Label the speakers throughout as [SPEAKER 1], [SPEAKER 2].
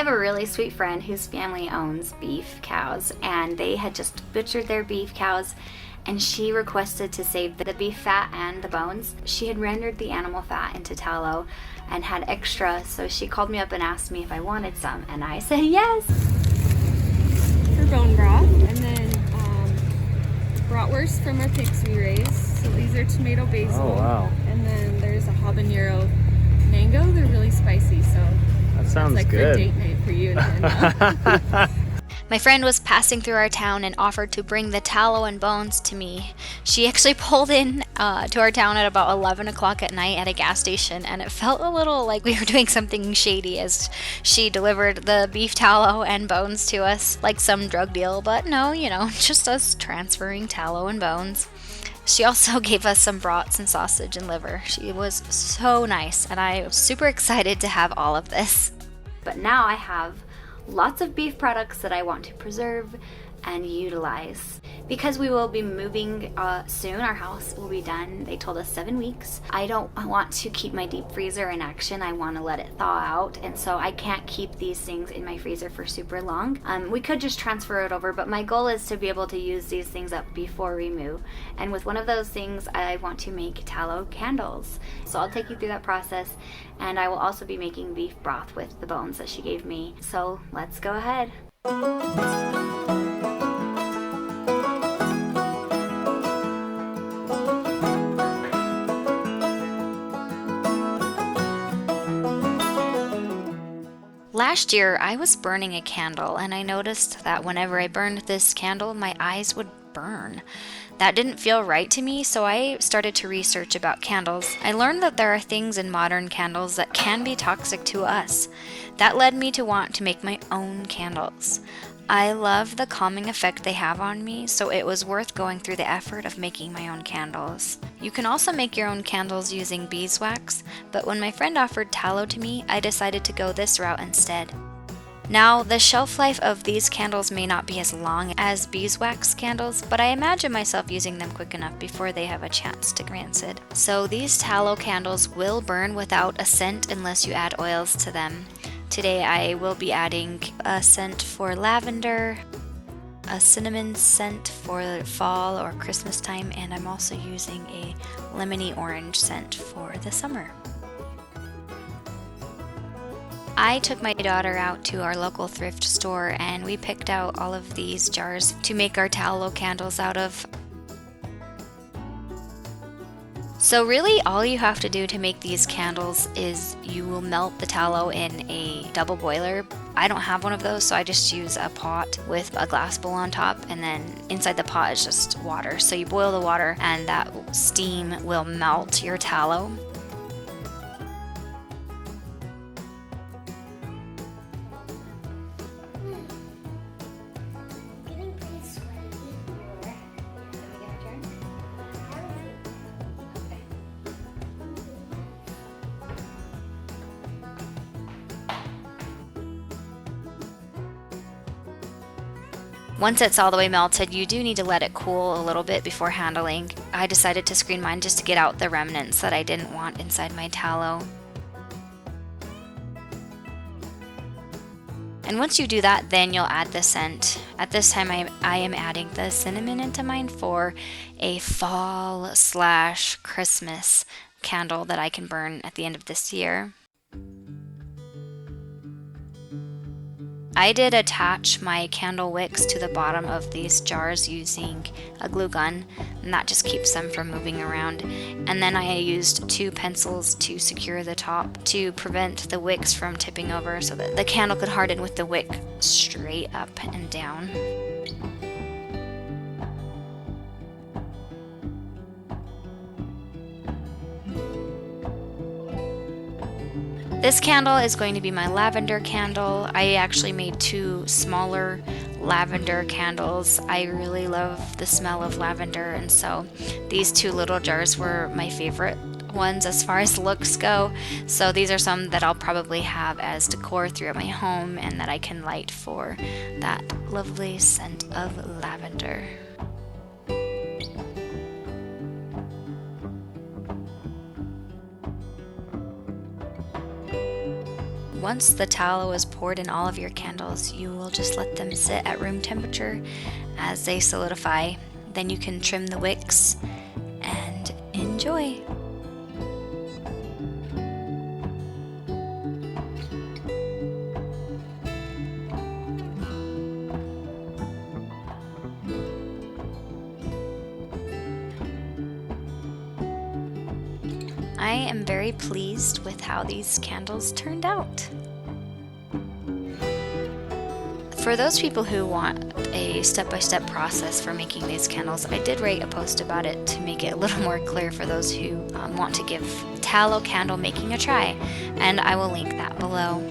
[SPEAKER 1] have a really sweet friend whose family owns beef cows, and they had just butchered their beef cows, and she requested to save the beef fat and the bones. She had rendered the animal fat into tallow and had extra, so she called me up and asked me if I wanted some, and I said yes.
[SPEAKER 2] For bone broth, and then bratwurst from our pigs we raise. So these are tomato basil.
[SPEAKER 3] Oh wow.
[SPEAKER 2] And then there's a habanero mango. They're really spicy, so
[SPEAKER 3] That sounds
[SPEAKER 2] like
[SPEAKER 3] good.
[SPEAKER 2] for date night for you and Hannah.
[SPEAKER 1] My friend was passing through our town and offered to bring the tallow and bones to me. She actually pulled in to our town at about 11 o'clock at night at a gas station, and it felt a little like we were doing something shady as she delivered the beef tallow and bones to us like some drug deal, but no, just us transferring tallow and bones. She also gave us some brats and sausage and liver. She was so nice, and I was super excited to have all of this. But now I have lots of beef products that I want to preserve and utilize. Because we will be moving soon, our house will be done. They told us 7 weeks. I want to keep my deep freezer in action. I want to let it thaw out, and so I can't keep these things in my freezer for super long. We could just transfer it over, but my goal is to be able to use these things up before we move. And with one of those things, I want to make tallow candles. So I'll take you through that process, and I will also be making beef broth with the bones that she gave me. So let's go ahead. Last year, I was burning a candle, and I noticed that whenever I burned this candle, my eyes would burn. That didn't feel right to me, so I started to research about candles. I learned that there are things in modern candles that can be toxic to us. That led me to want to make my own candles. I love the calming effect they have on me, so it was worth going through the effort of making my own candles. You can also make your own candles using beeswax, but when my friend offered tallow to me, I decided to go this route instead. Now, the shelf life of these candles may not be as long as beeswax candles, but I imagine myself using them quick enough before they have a chance to rancid. So these tallow candles will burn without a scent unless you add oils to them. Today I will be adding a scent for lavender, a cinnamon scent for fall or Christmas time, and I'm also using a lemony orange scent for the summer. I took my daughter out to our local thrift store and we picked out all of these jars to make our tallow candles out of. So really all you have to do to make these candles is you will melt the tallow in a double boiler. I don't have one of those, so I just use a pot with a glass bowl on top, and then inside the pot is just water. So you boil the water and that steam will melt your tallow. Once it's all the way melted, you do need to let it cool a little bit before handling. I decided to screen mine just to get out the remnants that I didn't want inside my tallow. And once you do that, then you'll add the scent. At this time, I am adding the cinnamon into mine for a fall/Christmas candle that I can burn at the end of this year. I did attach my candle wicks to the bottom of these jars using a glue gun, and that just keeps them from moving around. And then I used 2 pencils to secure the top to prevent the wicks from tipping over so that the candle could harden with the wick straight up and down. This candle is going to be my lavender candle. I actually made 2 smaller lavender candles. I really love the smell of lavender, and so these 2 little jars were my favorite ones as far as looks go. So these are some that I'll probably have as decor throughout my home and that I can light for that lovely scent of lavender. once the tallow is poured in all of your candles, you will just let them sit at room temperature as they solidify. Then you can trim the wicks and enjoy. I am very pleased with how these candles turned out. For those people who want a step-by-step process for making these candles, I did write a post about it to make it a little more clear for those who want to give tallow candle making a try, and I will link that below.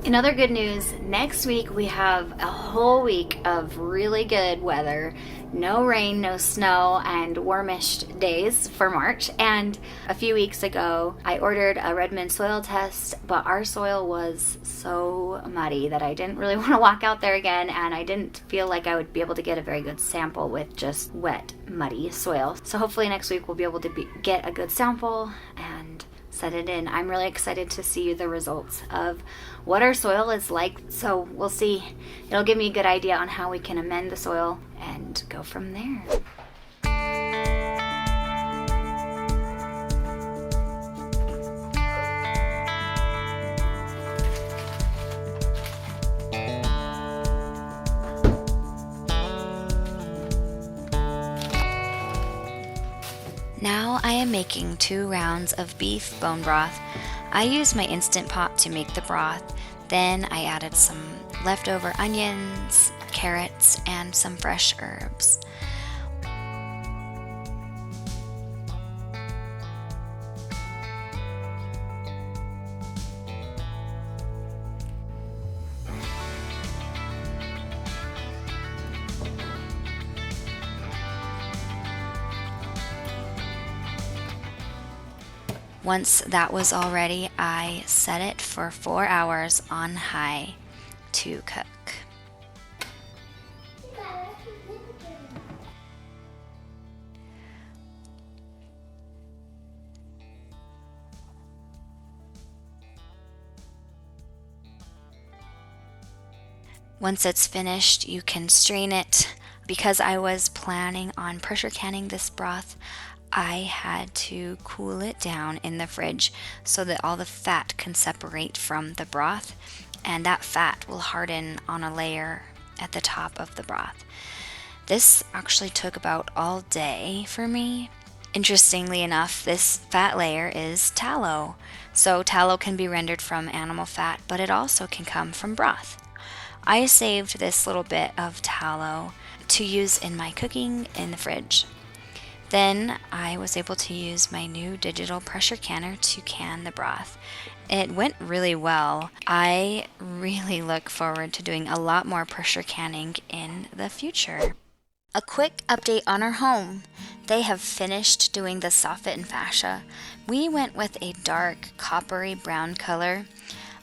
[SPEAKER 1] In other good news, next week we have a whole week of really good weather. No rain, no snow, and warmish days for March. And a few weeks ago, I ordered a Redmond soil test, but our soil was so muddy that I didn't really want to walk out there again, and I didn't feel like I would be able to get a very good sample with just wet, muddy soil. So hopefully next week we'll be able to get a good sample and set it in. I'm really excited to see the results of what our soil is like, so we'll see. It'll give me a good idea on how we can amend the soil and go from there. Now I am making 2 rounds of beef bone broth. I used my Instant Pot to make the broth. Then I added some leftover onions, carrots, and some fresh herbs. Once that was all ready, I set it for 4 hours on high to cook. Once it's finished, you can strain it. Because I was planning on pressure canning this broth, I had to cool it down in the fridge so that all the fat can separate from the broth, and that fat will harden on a layer at the top of the broth. This actually took about all day for me. Interestingly enough, this fat layer is tallow. So tallow can be rendered from animal fat, but it also can come from broth. I saved this little bit of tallow to use in my cooking in the fridge. Then I was able to use my new digital pressure canner to can the broth. It went really well. I really look forward to doing a lot more pressure canning in the future. A quick update on our home. They have finished doing the soffit and fascia. We went with a dark coppery brown color.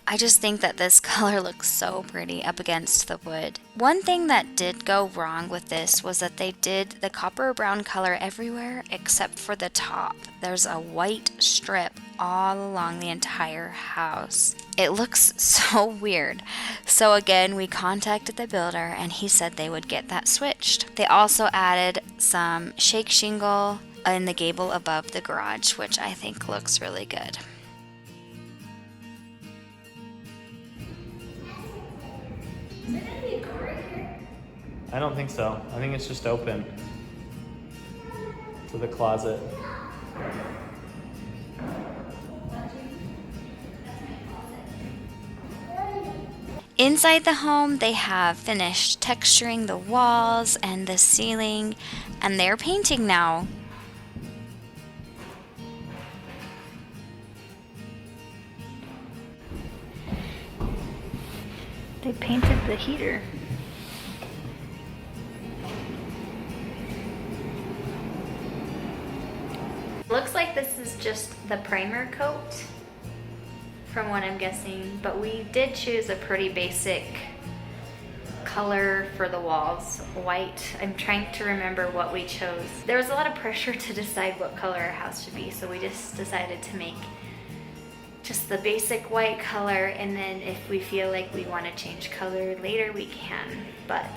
[SPEAKER 1] I just think that this color looks so pretty up against the wood. One thing that did go wrong with this was that they did the copper brown color everywhere except for the top. There's a white strip all along the entire house. It looks so weird. So again, we contacted the builder and he said they would get that switched. They also added some shake shingle in the gable above the garage, which I think looks really good.
[SPEAKER 3] I don't think so. I think it's just open to the closet.
[SPEAKER 1] Inside the home, they have finished texturing the walls and the ceiling, and they're painting now. They painted the heater. Looks like this is just the primer coat, from what I'm guessing, but we did choose a pretty basic color for the walls, white. I'm trying to remember what we chose. There was a lot of pressure to decide what color our house should be, so we just decided to make just the basic white color, and then if we feel like we want to change color later, we can. But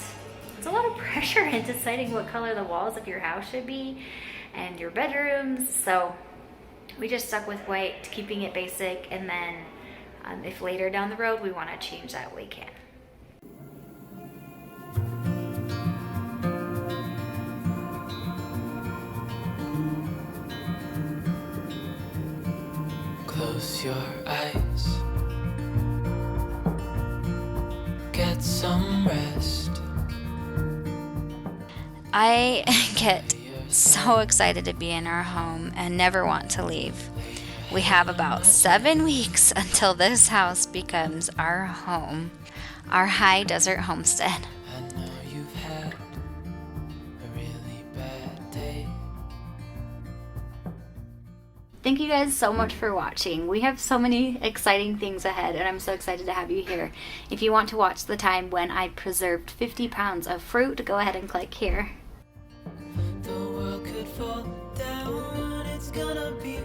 [SPEAKER 1] it's a lot of pressure in deciding what color the walls of your house should be and your bedrooms, so we just stuck with white, keeping it basic, and then if later down the road we want to change that, we can.
[SPEAKER 4] Close your eyes, get some rest.
[SPEAKER 1] I get so excited to be in our home and never want to leave. We have about 7 weeks until this house becomes our home, our high desert homestead.
[SPEAKER 4] I know you've had a really bad day.
[SPEAKER 1] Thank you guys so much for watching. We have so many exciting things ahead, and I'm so excited to have you here. If you want to watch the time when I preserved 50 pounds of fruit, go ahead and click here.
[SPEAKER 4] The world could fall down, it's gonna be